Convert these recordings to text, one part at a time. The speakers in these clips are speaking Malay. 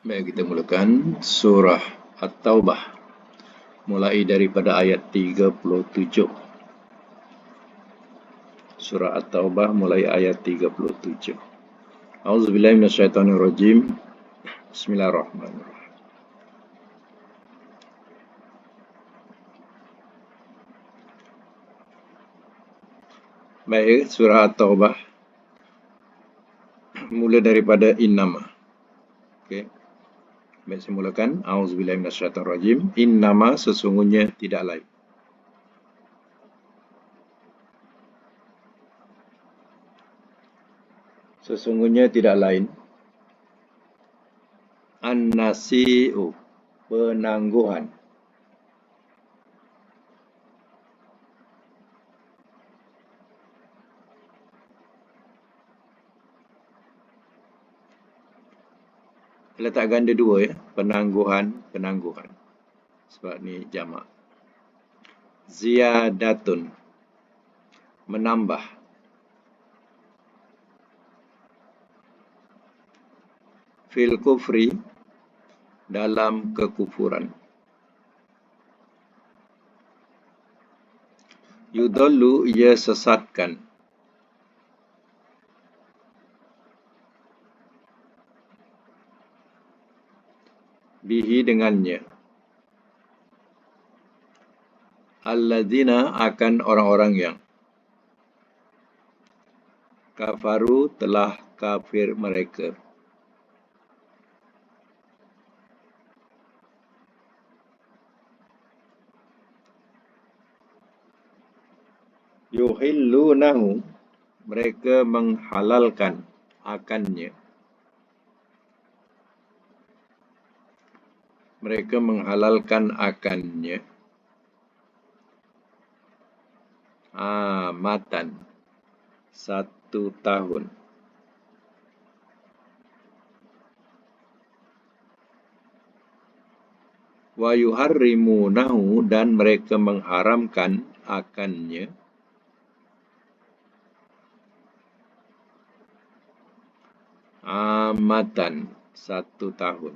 Baik, kita mulakan surah At-Taubah mulai daripada ayat 37. Surah At-Taubah mulai ayat 37. A'udzubillahi minasyaitonirrajim. Bismillahirrahmanirrahim. Baik, surah At-Taubah mula daripada innama. Okey. Baik, saya mulakan. A'udzubillahi minasyaitonirrajim. Innama, sesungguhnya tidak lain. Sesungguhnya tidak lain. An-nasi'u, penangguhan. Letak ganda dua ya, penangguhan. Sebab ni jamak. Ziyadatun, menambah. Fil kufri, dalam kekufuran. Yudallu, ia sesatkan. Bihi, dengannya. Alladzina, akan orang-orang yang kafaru, telah kafir mereka. Yuhillunahu, mereka menghalalkan akannya. Mereka menghalalkan akannya. Amatan, 1 tahun. Wa yuharrimunahu, dan mereka mengharamkan akannya. Amatan, 1 tahun.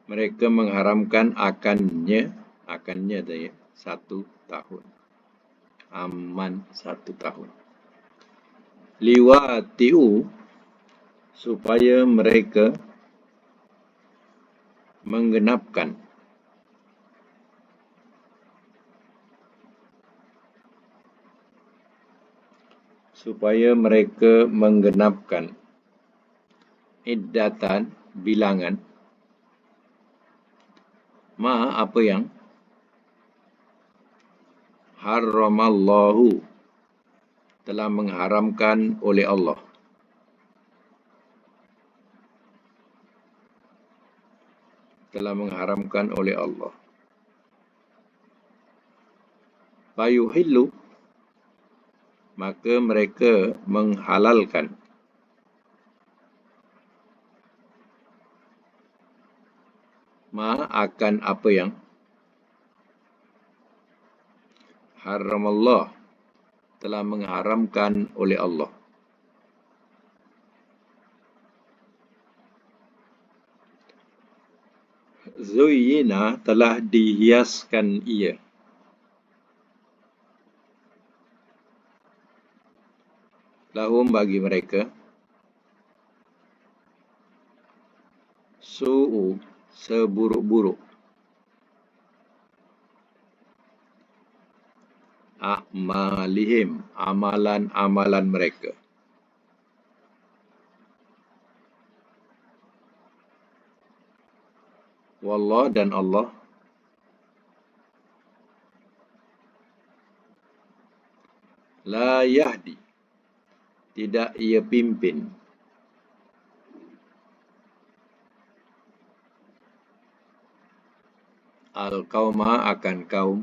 Mereka mengharamkan akannya tadi, 1 tahun. Aman, 1 tahun. Liwatiu, supaya mereka menggenapkan. Supaya mereka menggenapkan. Iddatan, bilangan. Apa yang harramallahu, telah mengharamkan oleh Allah. Telah mengharamkan oleh Allah. Fayuhillu, maka mereka menghalalkan. Akan apa yang haramallah, telah mengharamkan oleh Allah. Zuyyina, telah dihiaskan ia. Lahum, bagi mereka. Su'u, seburuk-buruk. A'malihim, amalan-amalan mereka. Wallah, dan Allah. La yahdi, tidak ia pimpin. Al-qauma, akan kaum.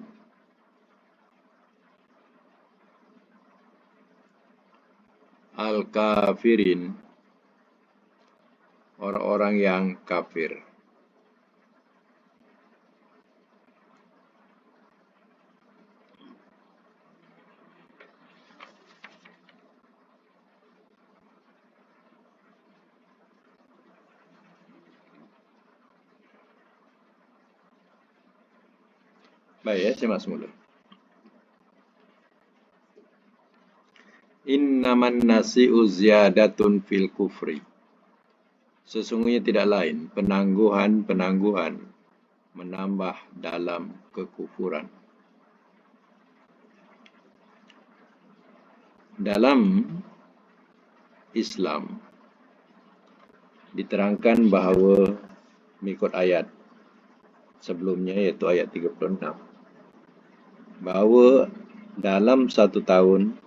Al-kafirin, orang-orang yang kafir. Baik ya, saya masuk mula. Innaman nasi'u ziyadatun fil kufri. Sesungguhnya tidak lain penangguhan menambah dalam kekufuran. Dalam Islam diterangkan bahawa mengikut ayat sebelumnya, iaitu ayat 36, bahawa dalam satu tahun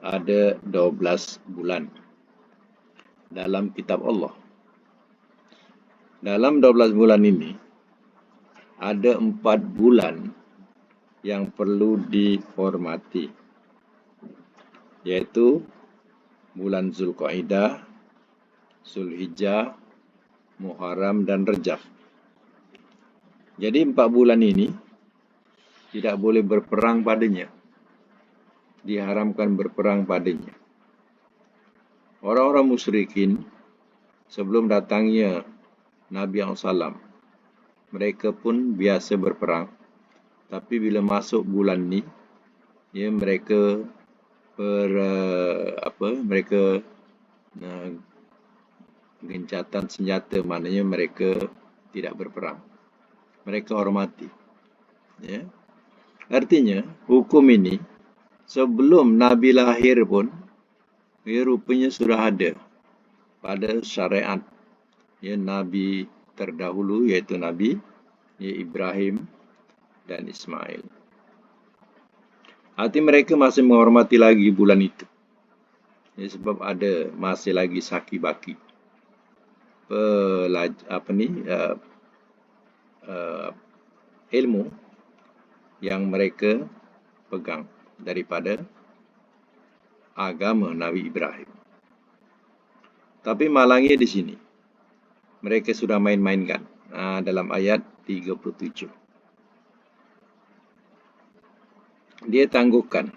ada 12 bulan dalam kitab Allah. Dalam 12 bulan ini ada 4 bulan yang perlu dihormati, yaitu bulan Zulqaidah, Zulhijjah, Muharram dan Rajab. Jadi 4 bulan ini tidak boleh berperang padanya. Diharamkan berperang padanya. Orang-orang musyrikin sebelum datangnya Nabi SAW, mereka pun biasa berperang. Tapi bila masuk bulan ni, ya mereka gencatan senjata, maknanya mereka tidak berperang. Mereka hormati. Ya. Artinya, hukum ini sebelum Nabi lahir pun, ya rupanya sudah ada pada syariat ya Nabi terdahulu, iaitu Nabi ya Ibrahim dan Ismail. Arti mereka masih menghormati lagi bulan itu. Ya, sebab ada masih lagi saki baki ilmu yang mereka pegang daripada agama Nabi Ibrahim. Tapi malangnya di sini, mereka sudah main-mainkan dalam ayat 37. Dia tangguhkan.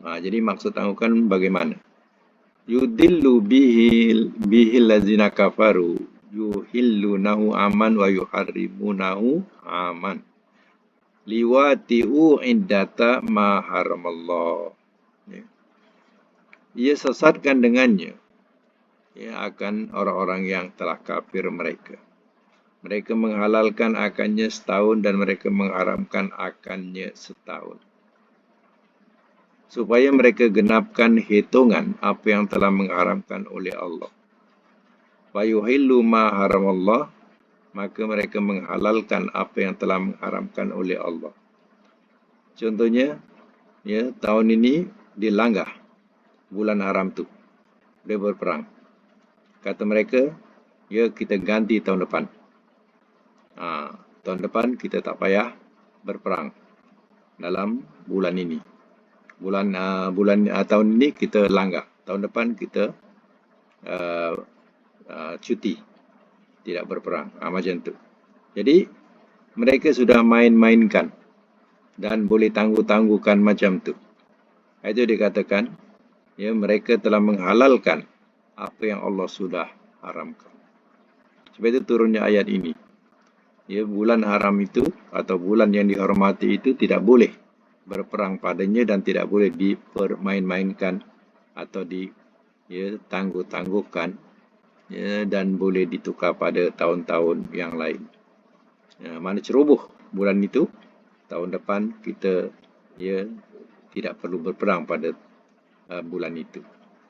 Jadi maksud tangguhkan bagaimana? Yudillu bihil lazina kafaru yuhillunahu aman wa yuharrimunahu aman liwati'u iddata ma haramallah. Ia sesatkan dengannya akan orang-orang yang telah kafir mereka. Mereka menghalalkan akannya setahun dan mereka mengharamkan akannya setahun, supaya mereka genapkan hitungan apa yang telah mengharamkan oleh Allah. Wa yuhillu ma haramallah, maka mereka menghalalkan apa yang telah mengharamkan oleh Allah. Contohnya, ya tahun ini dilanggar bulan haram tu, dia berperang. Kata mereka, ya kita ganti tahun depan. Tahun depan kita tak payah berperang dalam bulan ini. Tahun ini kita langgar. Tahun depan kita cuti, tidak berperang. Macam tu. Jadi mereka sudah main-mainkan dan boleh tangguh-tangguhkan macam tu. Itu dikatakan, ya mereka telah menghalalkan apa yang Allah sudah haramkan. Sebab itu turunnya ayat ini. Ya, bulan haram itu atau bulan yang dihormati itu tidak boleh berperang padanya dan tidak boleh dipermain-mainkan atau ditangguh-tangguhkan, ya, dan boleh ditukar pada tahun-tahun yang lain. Ya, mana ceroboh bulan itu, tahun depan kita tidak perlu berperang pada bulan itu.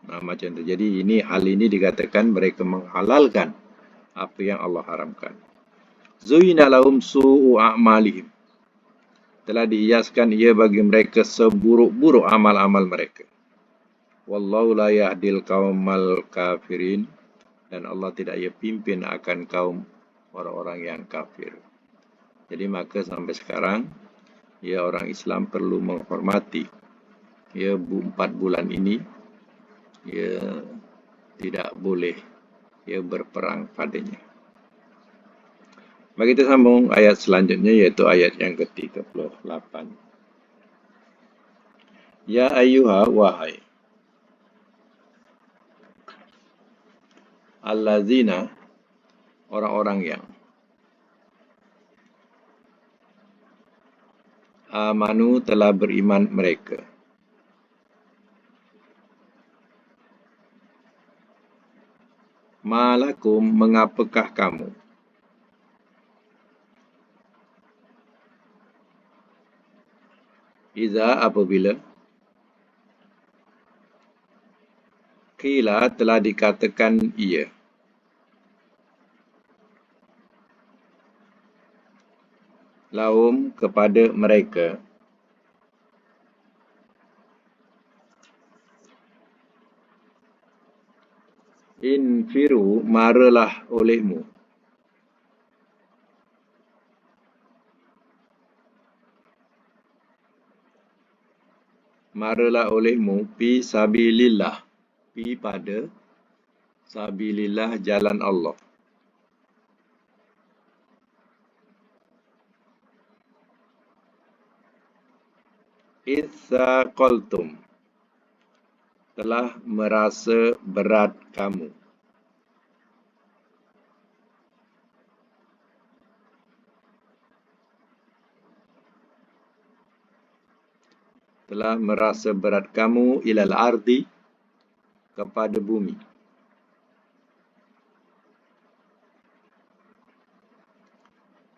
Macam tu. Jadi hal ini dikatakan mereka menghalalkan apa yang Allah haramkan. Zuyina lahum su'u a'malihim. Telah dihiaskan ia bagi mereka seburuk-buruk amal-amal mereka. Wallahu la yahdil qaumal kafirin. Dan Allah tidak ia pimpin akan kaum orang-orang yang kafir. Jadi maka sampai sekarang, ya orang Islam perlu menghormati 4 bulan ini. Ya tidak boleh ia berperang padanya. Mari kita sambung ayat selanjutnya, iaitu ayat yang ke-38. Ya ayyuha, wahai allazina, orang-orang yang amanu, telah beriman mereka. Malakum, mengapakah kamu? Iza, apabila qila, telah dikatakan ia, lahum, kepada mereka, infiru, maralah olehmu, fi sabilillah, fi pada sabilillah, jalan Allah. Itsaqaltum, telah merasa berat kamu. Telah merasa berat kamu ilal ardi, kepada bumi.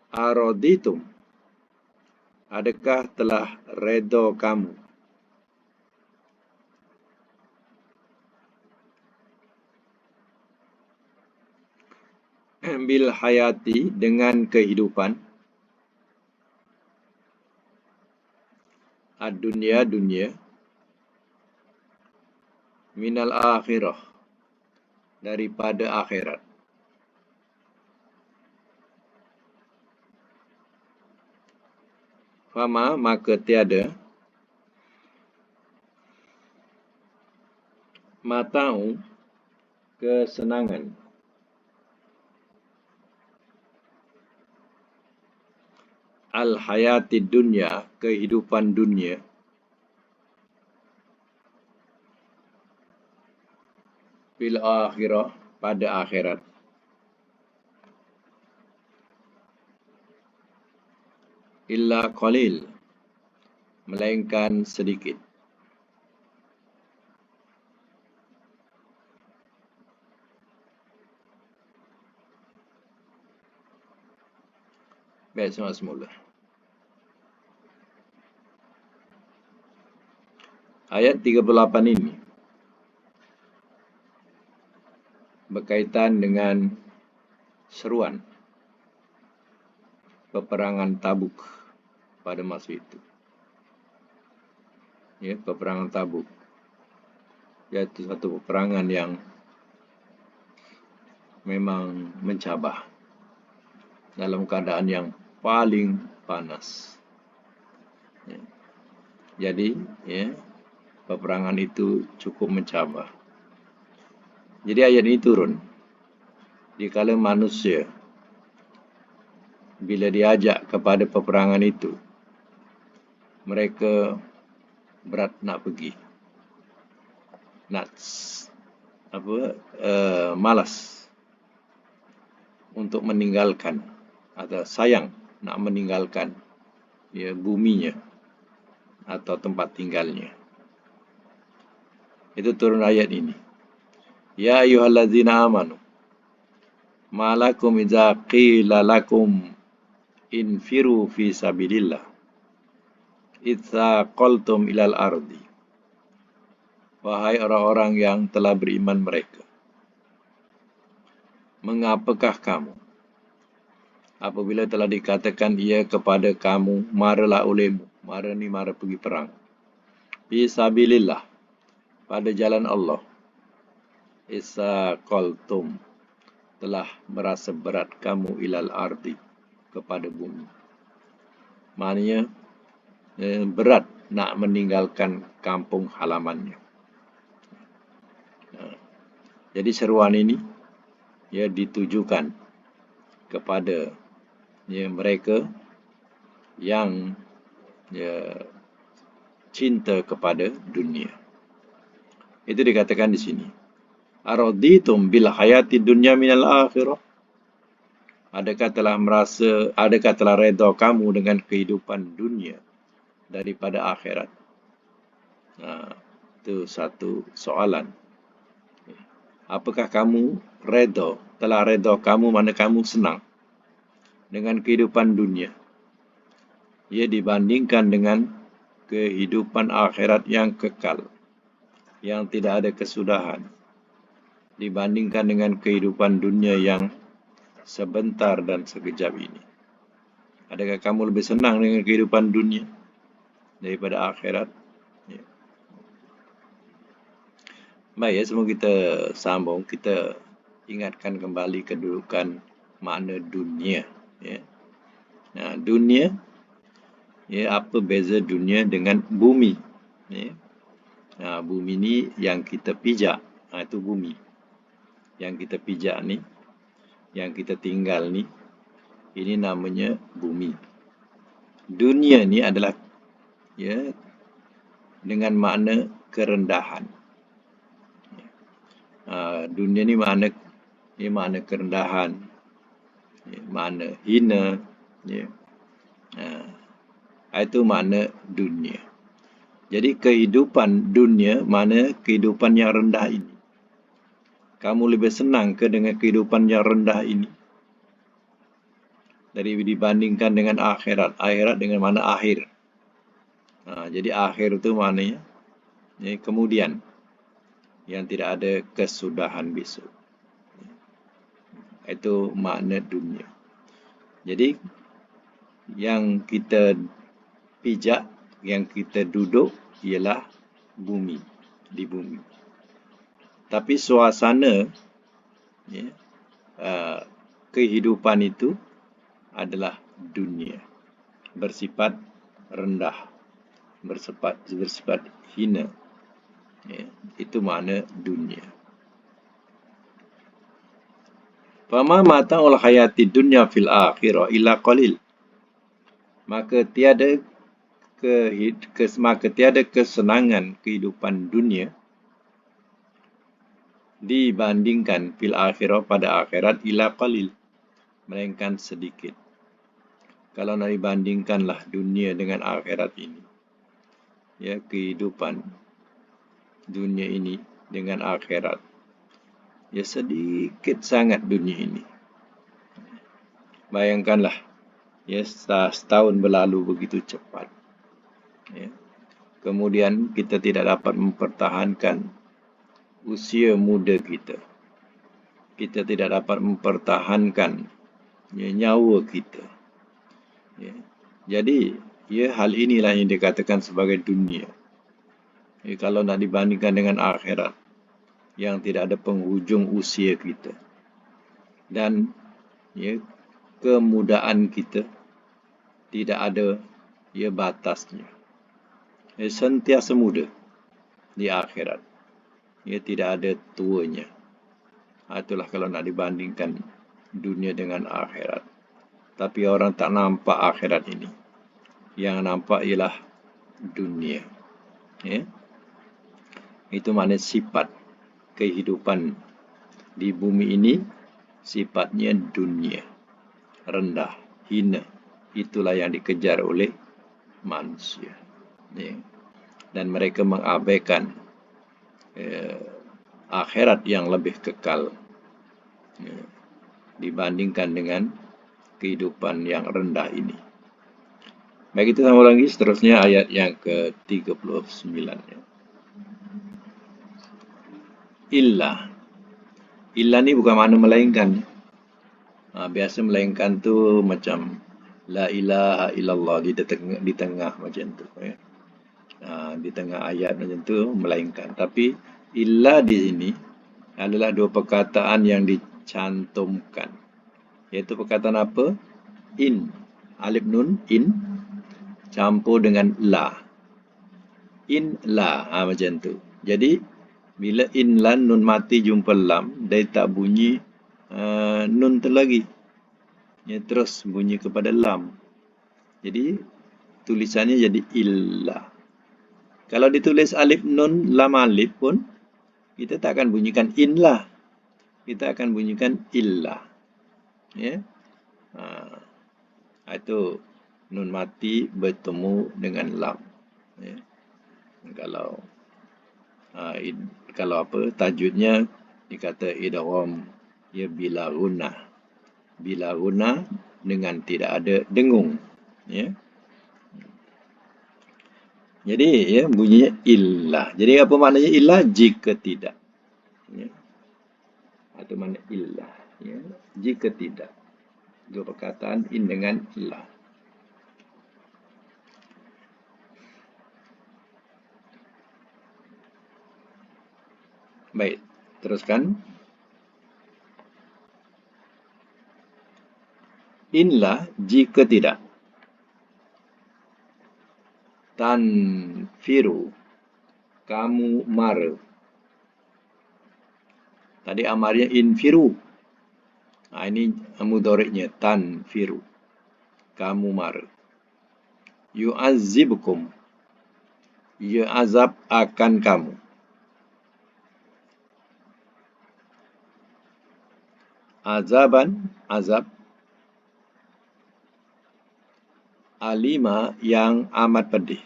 Araditum, adakah telah redha kamu? Bil hayati, dengan kehidupan, ad-dunya, dunia, minal akhirah, daripada akhirat. Fama, maka tiada, mata'u, kesenangan, al-hayati dunya, kehidupan dunia, bil akhirah, pada akhirat, illa qalil, melainkan sedikit. Baik, semula. Ayat 38 ini berkaitan dengan seruan peperangan Tabuk pada masa itu. Ya, peperangan Tabuk, iaitu satu peperangan yang memang mencabar dalam keadaan yang paling panas. Ya. Jadi, ya, peperangan itu cukup mencabar. Jadi ayat ini turun dikala manusia bila diajak kepada peperangan itu, mereka berat nak pergi, malas untuk meninggalkan, atau sayang nak meninggalkan, ya, buminya atau tempat tinggalnya. Itu turun ayat ini. Ya ayyuhallazina amanu, malakum idza qila lakum infiru fi sabilillah, itsaqaltum ilal ardi. Wahai orang-orang yang telah beriman mereka, mengapakah kamu apabila telah dikatakan ia kepada kamu, maralah olehmu, mara ni mara pergi perang, fi sabilillah, pada jalan Allah, itsaqaltum, telah merasa berat kamu ilal ardi, kepada bumi. Maknanya berat nak meninggalkan kampung halamannya. Jadi seruan ini ditujukan kepada mereka yang cinta kepada dunia. Itu dikatakan di sini. Araditum bil hayati dunya minal akhirah. Adakah telah redha kamu dengan kehidupan dunia daripada akhirat? Itu satu soalan. Apakah kamu telah redha kamu, mana kamu senang dengan kehidupan dunia? Dibandingkan dengan kehidupan akhirat yang kekal, yang tidak ada kesudahan. Dibandingkan dengan kehidupan dunia yang sebentar dan sekejap ini. Adakah kamu lebih senang dengan kehidupan dunia daripada akhirat? Baik, sebelum kita sambung, kita ingatkan kembali kedudukan makna dunia. Dunia, apa beza dunia dengan bumi? Bumi ni yang kita pijak. Itu bumi. Yang kita pijak ni, yang kita tinggal ni, ini namanya bumi. Dunia ni adalah dengan makna kerendahan. Dunia ni makna kerendahan, makna hina. Itu makna dunia. Jadi kehidupan dunia, mana kehidupan yang rendah ini. Kamu lebih senang ke dengan kehidupan yang rendah ini dibandingkan dengan akhirat? Akhirat dengan mana akhir. Jadi akhir itu maknanya kemudian, yang tidak ada kesudahan besok. Itu makna dunia. Jadi yang kita pijak, yang kita duduk ialah bumi, di bumi. Tapi suasana kehidupan itu adalah dunia, bersifat rendah, bersifat hina. Itu makna dunia. Fama mata'ul hayati dunya fil akhirah illa qalil. Maka tiada kesenangan kehidupan dunia dibandingkan fil akhirah pada akhirat illa qalil, melainkan sedikit. Kalau nak dibandingkanlah dunia dengan akhirat ini, kehidupan dunia ini dengan akhirat, sedikit sangat dunia ini. Bayangkanlah, setahun berlalu begitu cepat. Kemudian kita tidak dapat mempertahankan usia muda kita. Kita tidak dapat mempertahankan nyawa kita. Jadi, hal inilah yang dikatakan sebagai dunia. Kalau nak dibandingkan dengan akhirat, yang tidak ada penghujung usia kita. Dan kemudaan kita tidak ada batasnya. Sentiasa muda di akhirat. Tidak ada tuanya. Itulah kalau nak dibandingkan dunia dengan akhirat. Tapi orang tak nampak akhirat ini. Yang nampak ialah dunia. Itu makna sifat kehidupan di bumi ini, sifatnya dunia, rendah, hina. Itulah yang dikejar oleh manusia. Dan mereka mengabaikan akhirat yang lebih kekal dibandingkan dengan kehidupan yang rendah ini. Baik, kita sambung lagi seterusnya ayat yang ke-39. Illa ni bukan makna melainkan. Biasa melainkan tu macam la ilaha illallah di tengah macam tu. Di tengah ayat macam tu melainkan. Tapi illa di sini adalah dua perkataan yang dicantumkan. Iaitu perkataan apa? In. Alif nun in campur dengan la. In la. Macam tu. Jadi bila in lan nun mati jumpa lam, dia tak bunyi nun tu lagi. Ya, terus bunyi kepada lam. Jadi tulisannya jadi illah. Kalau ditulis alif nun lam alif pun kita tak akan bunyikan inlah. Kita akan bunyikan illah. Ya. Itu nun mati bertemu dengan lam. Ya. Kalau tajwidnya dikata idgham ya bila guna dengan tidak ada dengung. Ya. Jadi ya bunyinya illah. Jadi apa maknanya illah? Jika tidak. Ya. Itu makna illah. Ya. Jika tidak. Dua perkataan in dengan illah. Baik, teruskan. Inlah jika tidak. Tanfiru, kamu mara. Tadi amarnya infiru. Ini mudhari'nya tanfiru, kamu mara. Yu'azzibukum, ia azab akan kamu. Azaban, azab. Alima, yang amat pedih.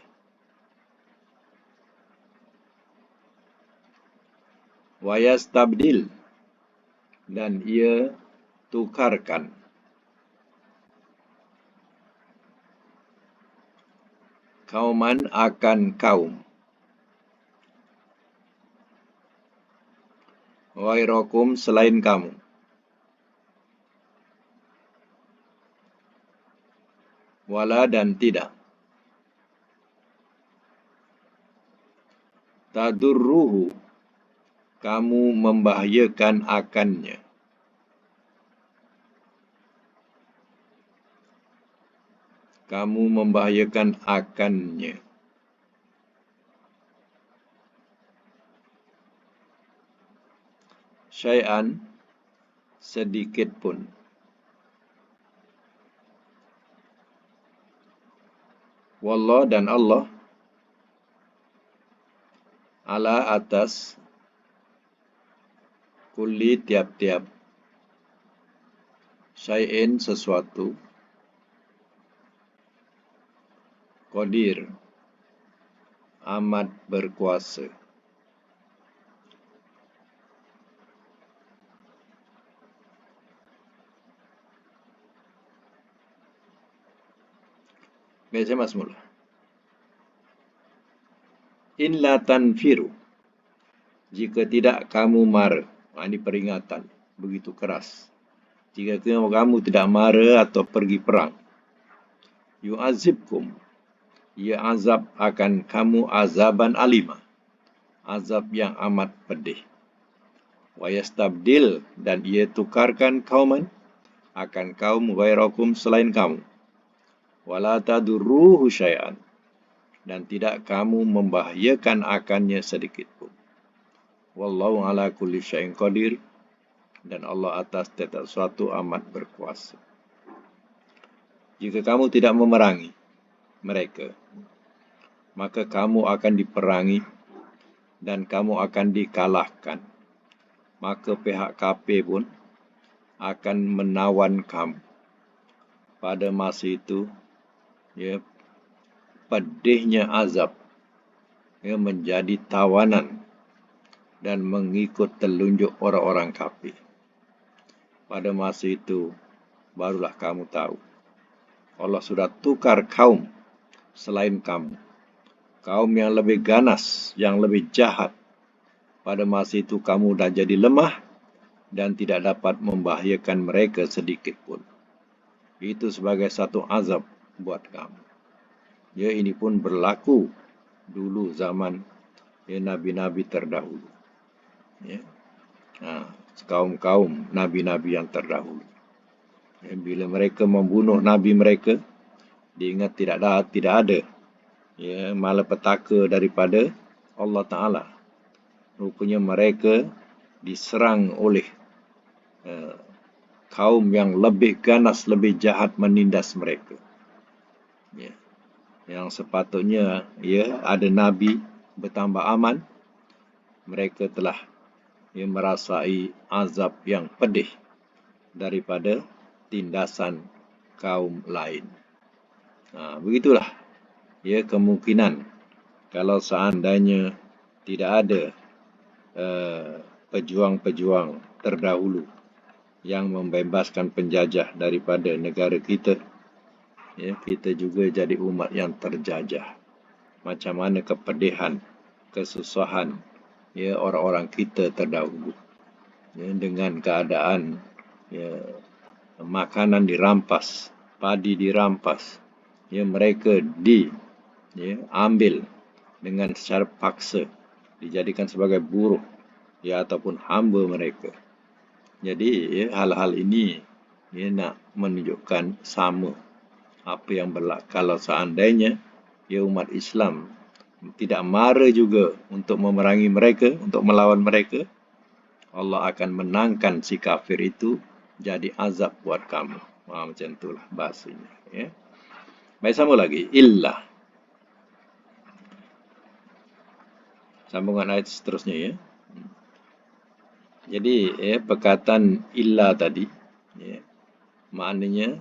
Wayastabdil, dan ia tukarkan. Kauman, akan kaum. Ghairakum, selain kamu. Wala, dan tidak. Tadurruhu, kamu membahayakan akannya. Kamu membahayakan akannya. Syai'an, sedikit pun. Wallah, dan Allah. Ala, atas. Kulli, tiap-tiap. Syai'in, sesuatu. Qadir, amat berkuasa. Baca masmul. In la tanfiru, jika tidak kamu mara. Ini peringatan, begitu keras. Jika kamu tidak mara atau pergi perang. Yu'azibkum, ia azab akan kamu azaban alima. Azab yang amat pedih. Wayastabdil, dan ia tukarkan kauman, akan kaum ghairakum, selain kamu. Wala tadurruhu syai'an, dan tidak kamu membahayakan akannya sedikit pun. Wallahu ala kulli syai'in qadir, dan Allah atas setiap sesuatu amat berkuasa. Jika kamu tidak memerangi mereka, maka kamu akan diperangi dan kamu akan dikalahkan. Maka pihak kafir pun akan menawan kamu. Pada masa itu, pedihnya azab menjadi tawanan dan mengikut telunjuk orang-orang kafir. Pada masa itu, barulah kamu tahu. Allah sudah tukar kaum selain kamu. Kaum yang lebih ganas, yang lebih jahat. Pada masa itu kamu dah jadi lemah dan tidak dapat membahayakan mereka sedikit pun. Itu sebagai satu azab buat kamu. Ini pun berlaku dulu zaman nabi-nabi terdahulu. Kaum-kaum nabi-nabi yang terdahulu. Bila mereka membunuh nabi mereka, diingat tidak ada malapetaka daripada Allah Ta'ala. Rupanya mereka diserang oleh kaum yang lebih ganas, lebih jahat menindas mereka. Ya. Yang sepatutnya ada Nabi bertambah aman, mereka telah merasai azab yang pedih daripada tindasan kaum lain. Begitulah kemungkinan kalau seandainya tidak ada pejuang-pejuang terdahulu yang membebaskan penjajah daripada negara kita, kita juga jadi umat yang terjajah. Macam mana kepedihan, kesusahan orang-orang kita terdahulu dengan keadaan makanan dirampas, padi dirampas, mereka diambil dengan secara paksa, dijadikan sebagai buruh ataupun hamba mereka. Jadi hal-hal ini nak menunjukkan sama apa yang berlaku. Kalau seandainya umat Islam tidak mara juga untuk memerangi mereka, untuk melawan mereka, Allah akan menangkan si kafir itu jadi azab buat kamu. Macam itulah bahasanya. Baik, sambung lagi. Illa. Sambungan ayat seterusnya. Jadi perkataan illa tadi maknanya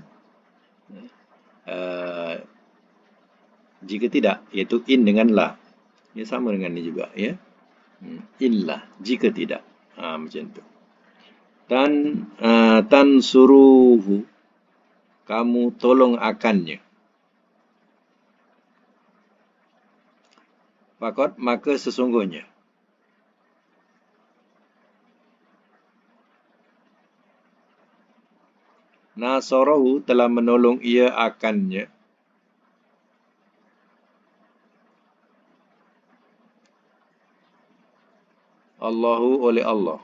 jika tidak, iaitu in dengan la. Sama dengan ini juga. Illa, jika tidak. Macam itu. Tan suruhu, kamu tolong akannya. Fakot, maka sesungguhnya. Nasarahu, telah menolong ia akannya. Allahu, oleh Allah.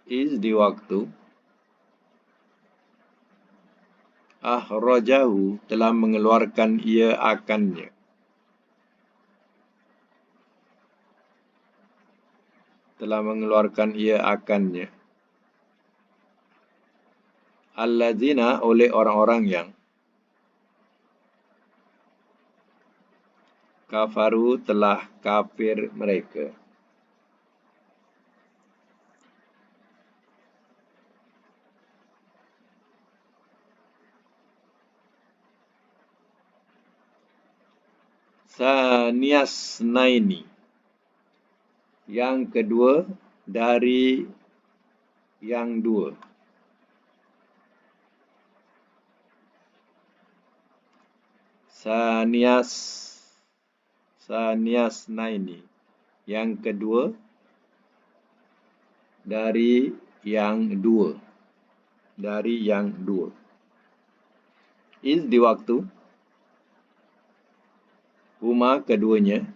Is, di waktu. Akhrajahu, telah mengeluarkan ia akannya. Telah mengeluarkan ia akannya. Alladzina, oleh orang-orang yang kafaru, telah kafir mereka. Saniyasnaini, yang kedua dari yang dua. Saniyasnaini, yang kedua dari yang dua. Dari yang dua. Is, di waktu. Huma, keduanya.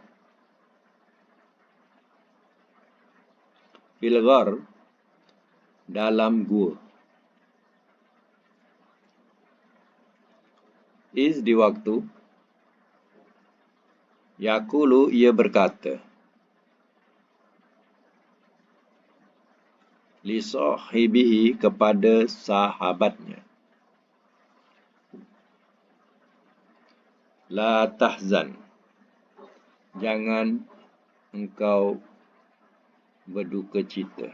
Fil ghar, dalam gua. Is, di waktu. Yaqulu, ia berkata. Li sahibihi, kepada sahabatnya. La tahzan, jangan engkau berduka cita.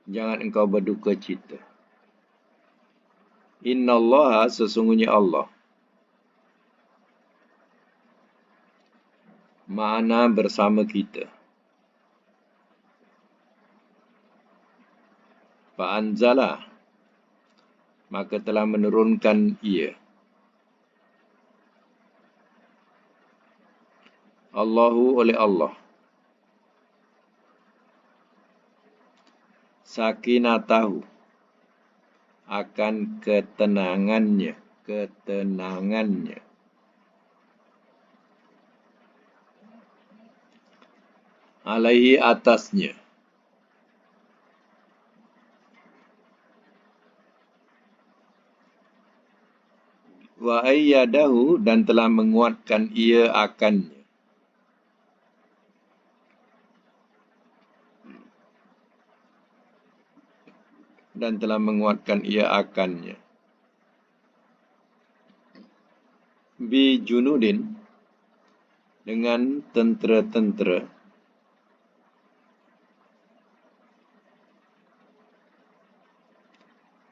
Jangan engkau berduka cita. Innallaha, sesungguhnya Allah. Ma'ana, bersama kita. Fa'anzala, maka telah menurunkan ia. Allahu, oleh Allah. Sakinatahu, akan ketenangannya. Ketenangannya. Alaihi, atasnya. Wa ayyadahu, dan telah menguatkan ia akannya. dan telah menguatkan ia akannya. Bi junudin, dengan tentera-tentera,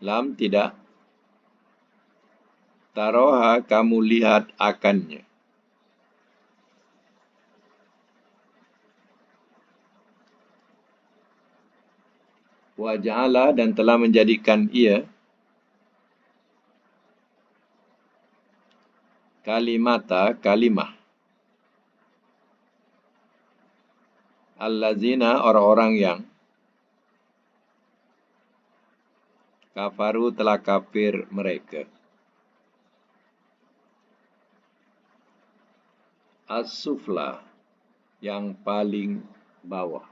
lam tidak, taroha kamu lihat akannya. Wa ja'ala, dan telah menjadikan ia kalimah allazina, orang-orang yang kafaru, telah kafir mereka. As-sufla, yang paling bawah.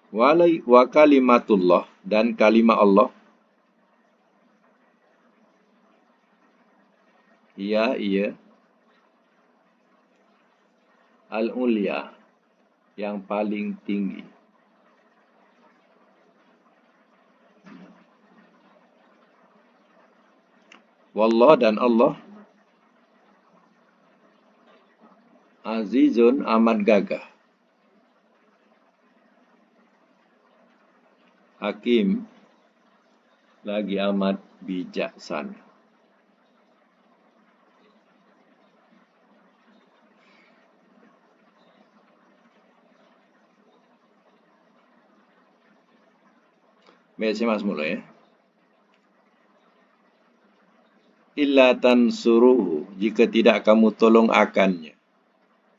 Wa kalimatullah, dan kalimah Allah, ia al-ulya, yang paling tinggi. Wallah, dan Allah azizun, amat gagah, hakim, lagi amat bijaksana. Baik, saya masuk mula ya. Illa tansuruhu, jika tidak kamu tolong akannya.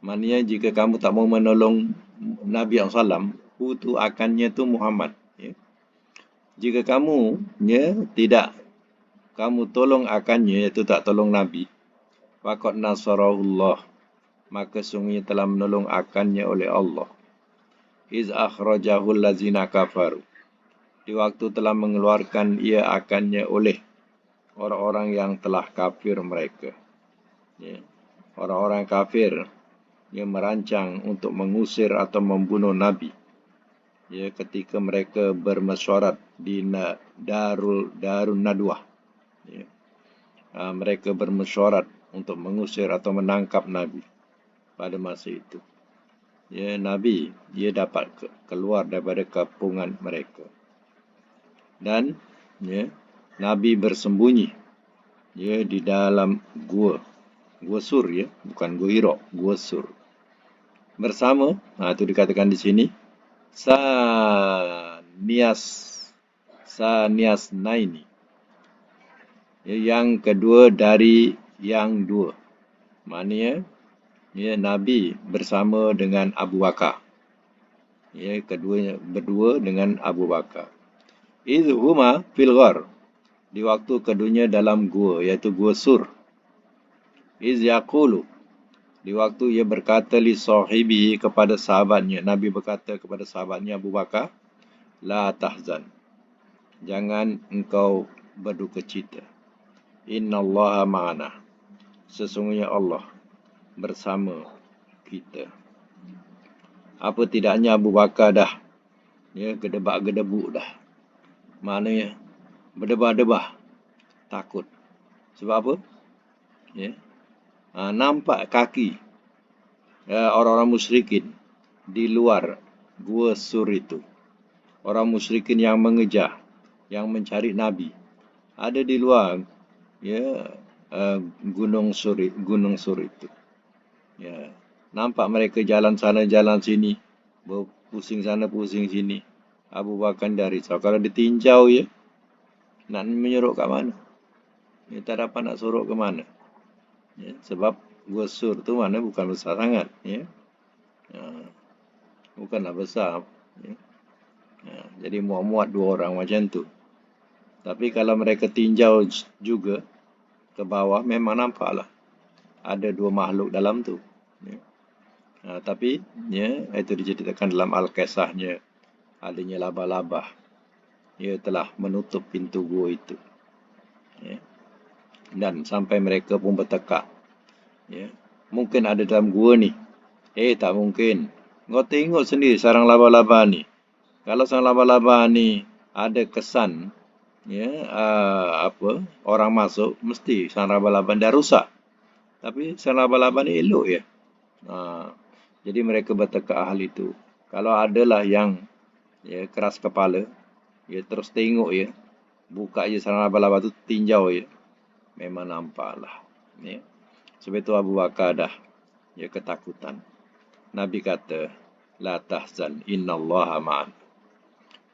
Maknanya jika kamu tak mau menolong Nabi SAW, itu akannya itu Muhammad. Ya. Jika kamu tidak kamu tolong akannya, iaitu tak tolong Nabi, faqad nasarahullah, maka sungguhnya telah menolong akannya oleh Allah. Iz akhrajahul lazina kafaru, di waktu telah mengeluarkan ia akannya oleh orang-orang yang telah kafir mereka. Ya. Orang-orang kafir yang merancang untuk mengusir atau membunuh Nabi. Ya, ketika mereka bermesyuarat di Darun Nadwah. Ya. Mereka bermesyuarat untuk mengusir atau menangkap Nabi pada masa itu. Ya, Nabi dia dapat keluar daripada kepungan mereka. Dan ya, Nabi bersembunyi ya di dalam gua Sur ya, bukan gua Hira, gua Sur. Bersama, itu dikatakan di sini, Sanias Naini. Ya, yang kedua dari yang dua. Maknanya ya, Nabi bersama dengan Abu Bakar. Ya, keduanya berdua dengan Abu Bakar. Idhuma fil ghar, di waktu keduanya dalam gua, iaitu gua Sur. Iz yaqulu, di waktu ia berkata li sahibi, kepada sahabatnya. Nabi berkata kepada sahabatnya Abu Bakar, la tahzan, jangan engkau berduka cita. Innallaha ma'ana, sesungguhnya Allah bersama kita. Apa tidaknya Abu Bakar dah ya gedebak-gedebuk dah. Maknanya berdebah-debah, takut. Sebab apa? Ya. Nampak kaki orang-orang musyrikin di luar gua Sur itu. Orang musyrikin yang mengejar, yang mencari Nabi, ada di luar ya gunung Sur itu. Ya, nampak mereka jalan sana jalan sini, pusing sana pusing sini. Abu Bakar dari kalau ditinjau ya, nak menyuruh ke mana? Ya, tak dapat nak suruh ke mana. Ya, sebab gua Sur tu mana bukan besar sangat. Ya. Bukanlah besar. Ya. Jadi muat-muat dua orang macam tu. Tapi kalau mereka tinjau juga ke bawah, memang nampaklah ada dua makhluk dalam tu. Ya. Tapi ya, itu diceritakan dalam Al-Kisahnya, adanya laba-laba. Ia telah menutup pintu gua itu. Ya. Dan sampai mereka pun bertekak. Ya. Mungkin ada dalam gua ni Tak mungkin. Kau tengok sendiri sarang laba-laba ni. Kalau sarang laba-laba ni ada kesan, orang masuk, mesti sarang laba-laba dah rusak. Tapi sarang laba-laba ni elok ya. Jadi mereka bertekad hal itu. Kalau adalah yang keras kepala, terus tengok buka je sarang laba-laba tu, tinjau memang nampaklah. Sebab itu Abu Bakar dah ketakutan. Nabi kata, la tahzan innallaha ma'an.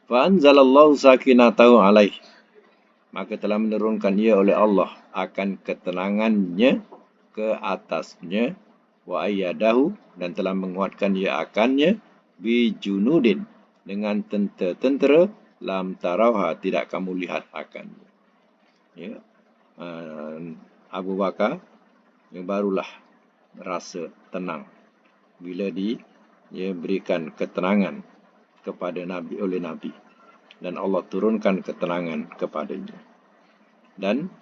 Fa anzalallahu sakinatahu alaih. Maka telah menurunkan ia oleh Allah akan ketenangannya ke atasnya, wa ayyadahu, dan telah menguatkan ia akannya, bi junudin, dengan tentera lam tarauha, tidak kamu lihat akannya. Abu Bakar yang barulah rasa tenang bila berikan keterangan kepada Nabi oleh Nabi, dan Allah turunkan ketenangan kepadanya. Dan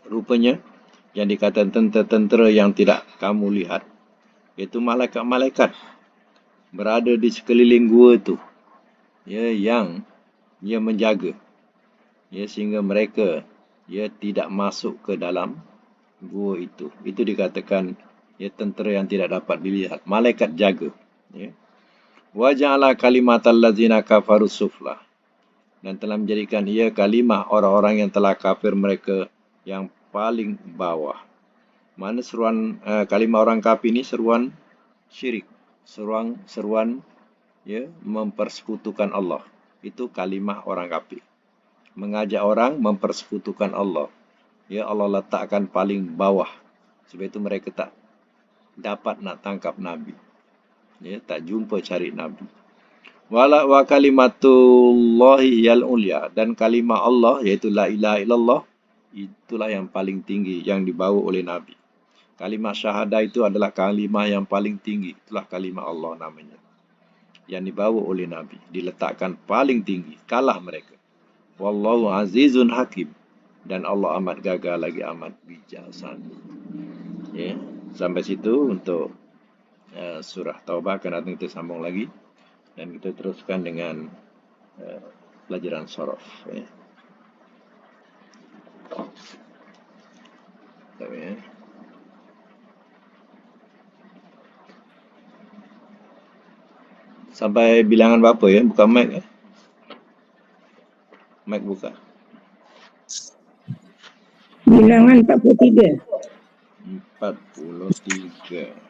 rupanya yang dikatakan tentera yang tidak kamu lihat, iaitu malaikat-malaikat berada di sekeliling gua itu, yang menjaga, sehingga mereka tidak masuk ke dalam gua itu. Itu dikatakan tentera yang tidak dapat dilihat, malaikat jaga. Wa ja'ala kalimatal ladzina kafaru sufla, dan telah menjadikan ia kalimah orang-orang yang telah kafir mereka yang paling bawah. Mana seruan kalimah orang kafir ini seruan syirik, seruan mempersekutukan Allah. Itu kalimah orang kafir. Mengajak orang mempersekutukan Allah. Allah letakkan paling bawah. Sebab itu mereka tak dapat nak tangkap Nabi. Tak jumpa cari Nabi. Wa kalimatullahi yal ulya, dan kalimah Allah iaitu la ilaha illallah, itulah yang paling tinggi yang dibawa oleh Nabi. Kalimah syahadah itu adalah kalimah yang paling tinggi. Itulah kalimah Allah namanya. Yang dibawa oleh Nabi, diletakkan paling tinggi, kalah mereka. Wallahu azizun hakim, dan Allah amat gagah lagi amat bijaksana. Sampai situ untuk surah Taubah. Akan datang kita sambung lagi dan kita teruskan dengan pelajaran sorof. Sampai bilangan berapa buka mic mic buka. Bilangan 43. 43.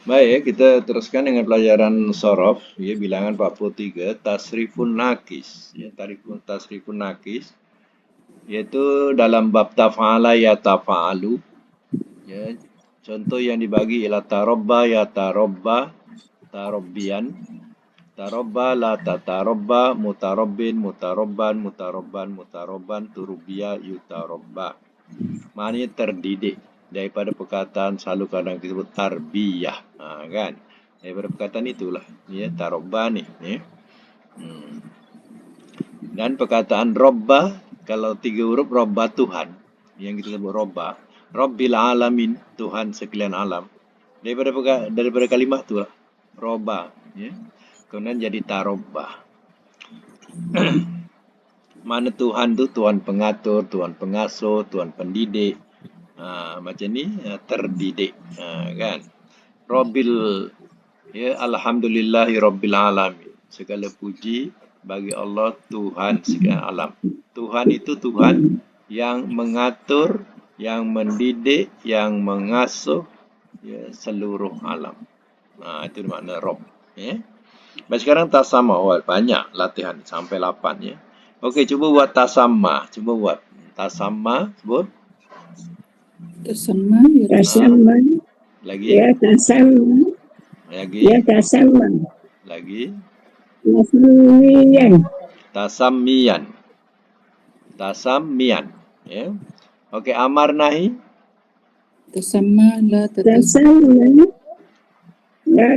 Baik, kita teruskan dengan pelajaran sorof, bilangan 43, tasrifun nakis. Tasrifun nakis, iaitu dalam bab tafa'ala ya tafa'alu. Contoh yang dibagi ialah tarobba ya tarobba, tarobbian, tarobba la tatarobba, mutarobbin, mutarobban, mutarobban, mutarobban, turubbiya, yutarobba. Maknanya terdidik. Daripada perkataan selalu kadang kita sebut tarbiyah, kan? Daripada perkataan itulah tarobba ni. Dan perkataan robba, kalau 3 huruf, robba Tuhan, yang kita sebut robba, Rabbil alamin, Tuhan sekalian alam. Daripada kalimah tu lah, robba, kemudian jadi tarobba. Mana Tuhan tu, Tuhan pengatur, Tuhan pengasuh, Tuhan pendidik. Macam ni, terdidik, kan? Rabbil, alhamdulillahi rabbil alamin. Segala puji bagi Allah, Tuhan sekalian alam. Tuhan itu Tuhan yang mengatur, yang mendidik, yang mengasuh seluruh alam. Itu makna Rabb. Baik, sekarang tasamma. Banyak latihan sampai 8 Okey, cuba buat tasamma. Cuba buat tasamma. Sebut. Tasamma, tasamma. Lagi. Ya tasamma. Lagi. Ya tasamma. Lagi. Tasammiyan. Tasammiyan. Tasammiyan. Okey, amar nahi. Tasamma la tatasam.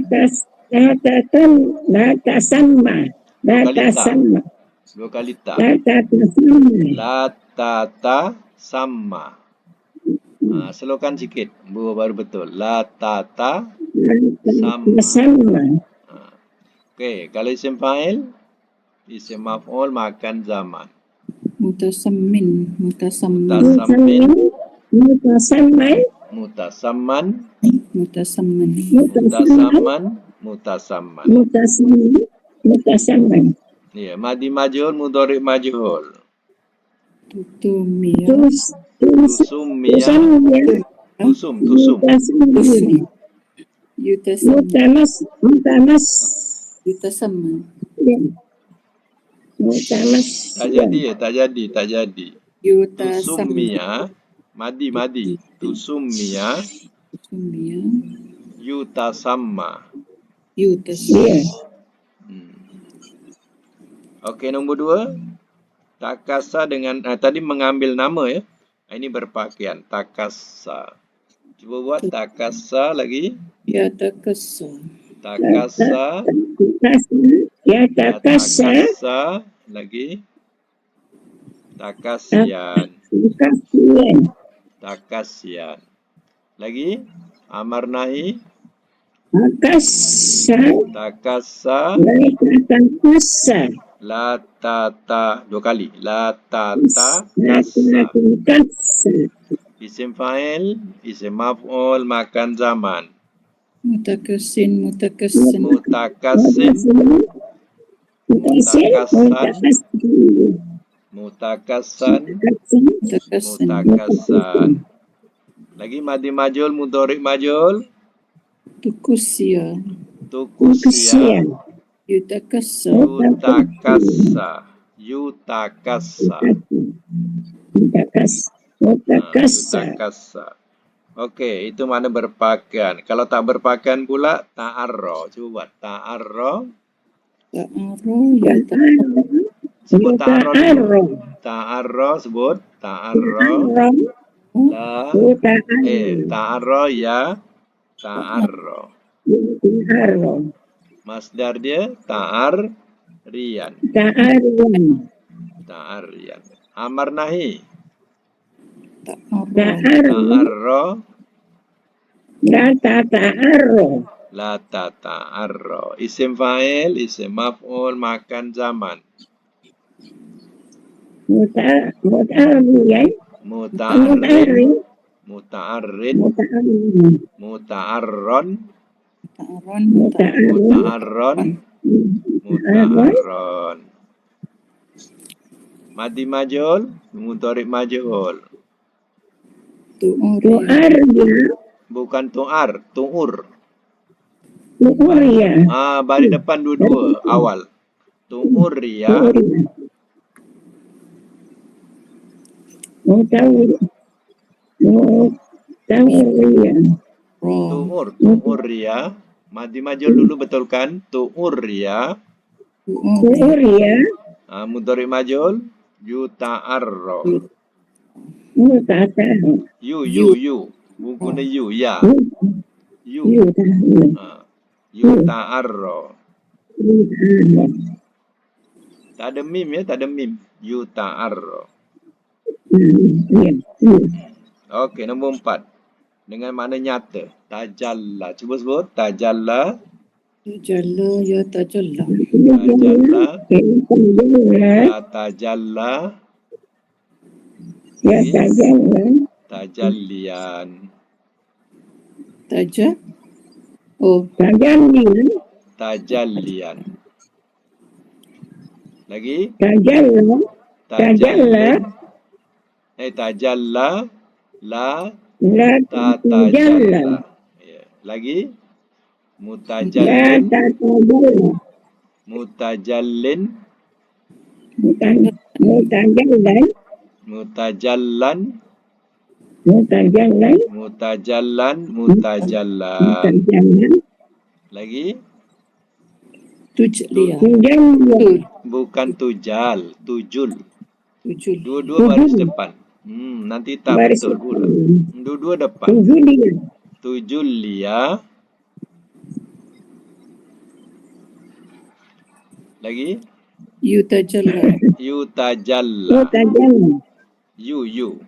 tasamma, la tasamma, la Dua kali ta. tasamma, Dua kali ta. la tasamma, La tata sama. Slowkan sikit. Baru betul. La tata la sama. tasamma, Okey, kalau isim fa'il, isim maf'ul makan zaman. Mutasammin. Mutasammin, mutasamman, mutasamman, Mutasamman. mutasamman, mutasamman. mutasamman, Ya, madi majhul, mudhari majhul. Tutumia. Tusummiya, tusum. mutasamman, Yutasamman. mutamas, Yutasamman. mutamas, Tak jadi. Yutasamman. Tusummiya, madi. Tusummiya, Tusumia. yutasamma. Yutasamman. Okey, nombor 2. Takasa dengan tadi mengambil nama ya. Ini berpakaian. Takasa. Cuba buat takasa lagi. Yatakassa. Takasa. yatakasa, Takasa lagi. Takasian. Takasian. Lagi. Amar nahi. Takasa. La tata. Dua kali. La tata kasa. Isim fa'il, isim maf'ul makan zaman. Mutakassin. Mutakassin, mutakassan, mutakassan. Lagi madi majul, mudhari majul. Tukusia. Tukusya, Yutakassa. yutakassa. Yutakassa. Okey, itu mana berpakaian. Kalau tak berpakaian pula, ta'arro. Cuba buat ta'arro. Ta'arro. Yatakassa. Sebut ta'arro dulu. Ta'arro, sebut. Ta'arro. La. Ta'arro ya. Ta'arro. Masdar dia, ta'arriyan. Ta'arriyan. Amar nahi. Ta'arro. La tata'arro. Isim fa'il, isim maf'ul, makan zaman. Muta'arrin. Muta'arrin. Muta'arron. Muta'arron. Madi majhul, mudhari majhul. Bukan tu'ar, tu'ur. Bari depan dua-dua awal. Tu'ur ya. Tu'ur ya. Madi majhul dulu betulkan. Tu'ur ya. Mudhari majhul, yuta'arro. You. Bukan you ya. You. Yuta'arro. Tak ada mim ya, tak ada mim. Yuta'arro. Okey, nombor 4. Dengan makna nyata. Tajalla. Cuba sebut. Tajalla. Tajalla. Yatajalla. Tajalla. La tajalla. Tajallian. Tajallian. Lagi. Tajallin. Tajalla. La tatajalla. Lagi. Mutajallin. Mutajallan. Lagi. Tujlia. Bukan tujal, tujul. Dua-dua baris depan. Nanti tak Baris betul pula. Dua-dua dapat. 7 dia. 7 lia. Lagi? Yutajalla. Yutajalla. Yutajalla. You.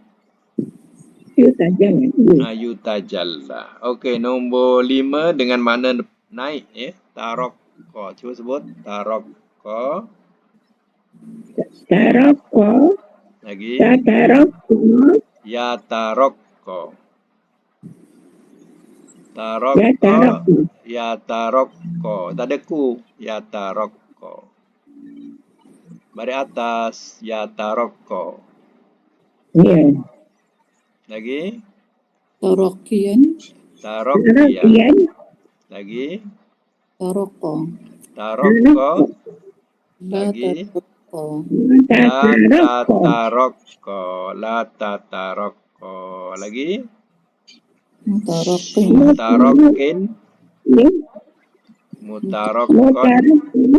Yutajalla. Yutajalla. Okey, nombor 5 dengan makna naik ya. Tarokko. Cuba sebut. Tarokko. Tarokko. Lagi. Tarokko. Ya tarokko. Ya Tarokko. tarokko. Ya tarokko. Tak ada ku. Ya tarokko. Baris atas. Ya tarokko. Ya. Lagi. Tarokian. Tarokkian. Tarokian. Lagi. Taroko. Tarokko. La Lagi. taroko. Tarokko. La tatarokko. Lagi. Mutarokin. Mutarokin. Ya. Mutarokkon. Mutarokin.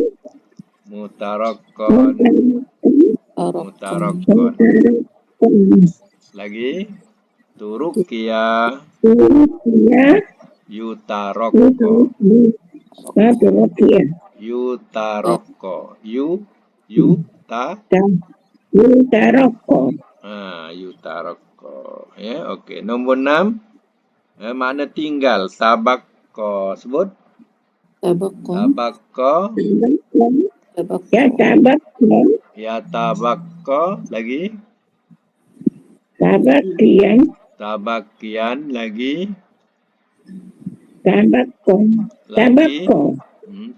Mutarokkon. Tarokon. Mutarokkon. Mutarokin. Lagi. Turukia. Turukia. Yutarokko. Turukia. Yutarokko. Yutarokko. Yutarokko. Ya, okey. Nombor 6. Makna tinggal. Tabakko. Sebut. Tabako. Tabakko. Tabako. Ya tabakko. Ya tabakko. Lagi. Tabakian. Tabakian. Lagi. Tabakko. Lagi. Tabakko.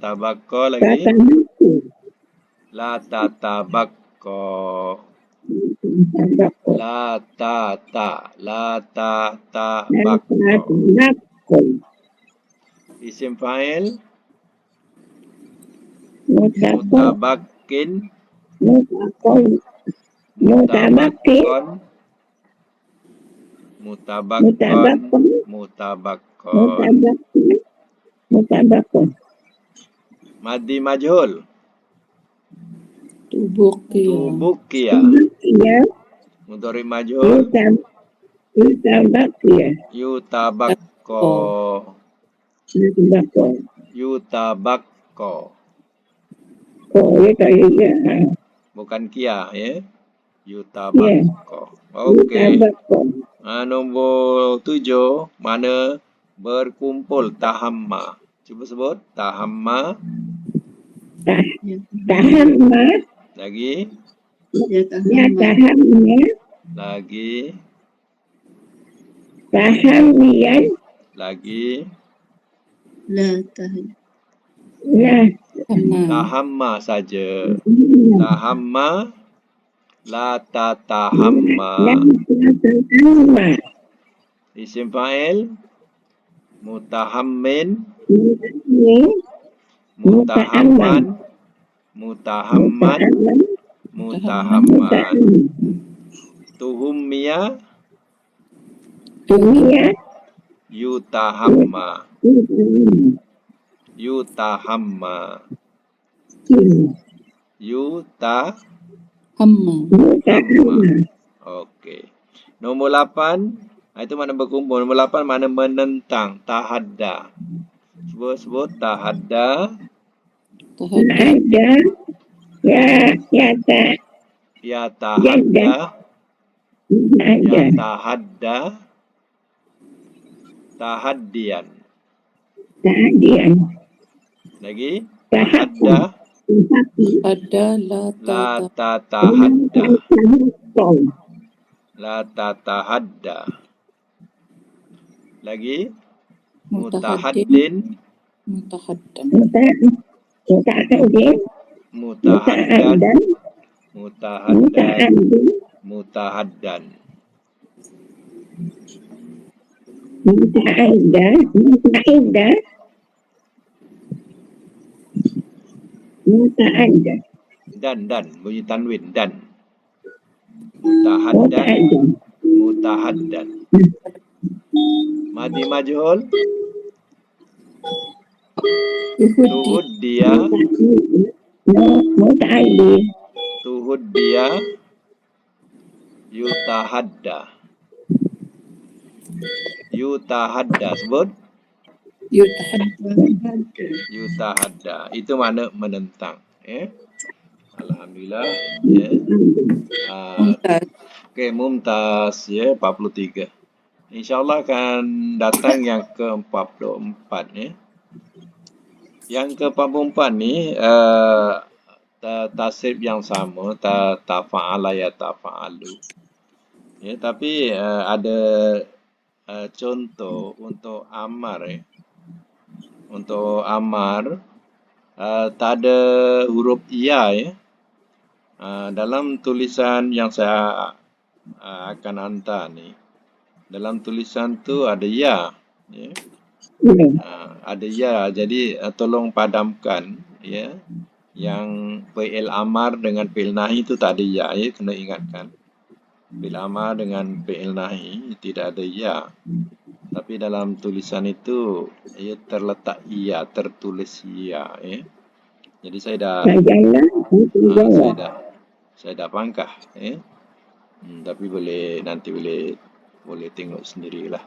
Tabakko. Lagi. Tatabakko. La tatabakko. Tabakko. La tatabakko. Tabakko. Isim fa'il. Mutabak. Mutabakin. Mutabakon. Mutabakin. Mutabakon. Mutabakon. Mutabakon. Mutabakon. Mutabakon. Madi majhul. Tubukia. Tubukia. Ya. Mudhari majhul. Yutabakia. Yutabakko. Mutabakon. Yutabakko. Oh, ya kayak Bukan kia ya. Yutabakko. Okey. Mutabakon. Nombor 7. Mana berkumpul. Tahamma. Cuba sebut. Tahamma. Tahamma. Lagi. Ya tahamma. Lagi. Tahamian. Lagi. Nah. Sama. Tahamma saja. Tahamma. La tatahamma. Tahamma. Isim fa'il. Mutahammin. Mutahamman. Mutahamman. Mutahamman. Tuhummiya. Dunia. Yutahamma. Yutahamma. Hamma. Okey. Nombor 8. Itu mana berkumpul. Nombor 8 mana menentang. Tahadda. Cuba sebut. Tahadda. Tahadda. Ada. Ya tak. Ya tahadda. Ya Ada. tahadda. Tahaddian. Tahadian. Lagi. Tahadda. Tahadda. Ada la La tata. tatahadda. La tatahadda. Lagi. Mutahaddin. Mutahaddan. Mutahadin. Mutahaddan. Mutahaddan. Mutahaddan. Mutahadda. Dan. Bunyi tanwin. Dan. Mutahaddan. Mutahaddan. Madi majhul. Tuhuddiya. Mutahaddi. Tuhuddiya. Yutahadda. Yutahadda. Sebut. Yutahadda. Yutahadda. Itu makna menentang. Alhamdulillah. Ya. Mumtaz. Okey, mumtaz. Ya, 43. InsyaAllah akan datang yang ke-44. Ya. Yang ke-44 ni tasrif yang sama, tafa'ala ya tafa'alu. Ya, tapi ada contoh untuk amar. Untuk amar tak ada huruf ya. Dalam tulisan yang saya akan hantar ni, dalam tulisan tu ada ya. Ya. Ada ya, jadi tolong padamkan ya. Yang fi'il amar dengan fi'il nahi itu tak ada ya, kena ingatkan. Fi'il amar dengan fi'il nahi tidak ada ya. Tapi dalam tulisan itu terletak ya, tertulis ya. Jadi saya dah pangkah. Tapi nanti boleh tengok sendirilah.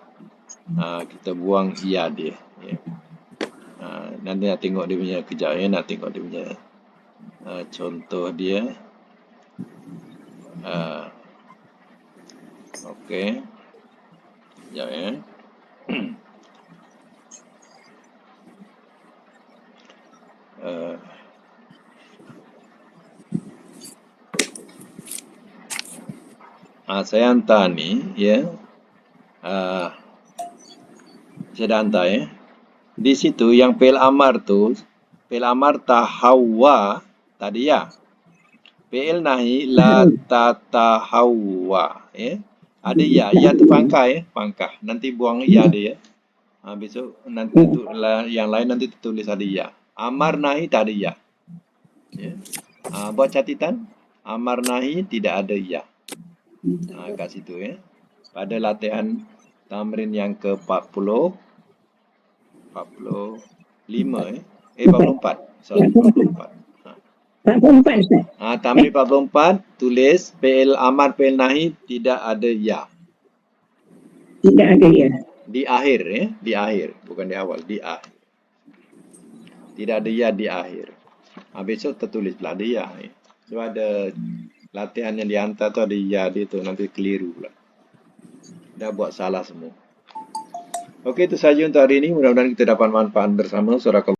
Kita buang ya dia. Nanti nak tengok dia punya kejap. Nak tengok dia punya contoh dia. Okey. Sekejap saya hantar ni ya. Saya dah hantar Di situ yang fi'il amar tu, fi'il amar tahawwa tadi ya. Fi'il nahi la tatahawwa Ada ya, ya tu pangkah pangkah. Nanti buang ya dia besok nanti yang lain nanti tulis ada ya. Amar nahi tak ada ya. Buat catatan, amar nahi tidak ada ya. Kat situ pada latihan tamrin yang ke-40 44. Sorry, 44. Tamrin 44 tulis fi'il amar fi'il nahi tidak ada ya. Tidak ada ya. Di akhir di akhir, bukan di awal, di akhir. Tidak ada ya di akhir. Besok tertulislah ada ya. Sebab ada latihan yang dihantar tu ada ya dia tu, nanti keliru pula. Dah buat salah semua. Okey, itu saja untuk hari ini. Mudah-mudahan kita dapat manfaat bersama. Surah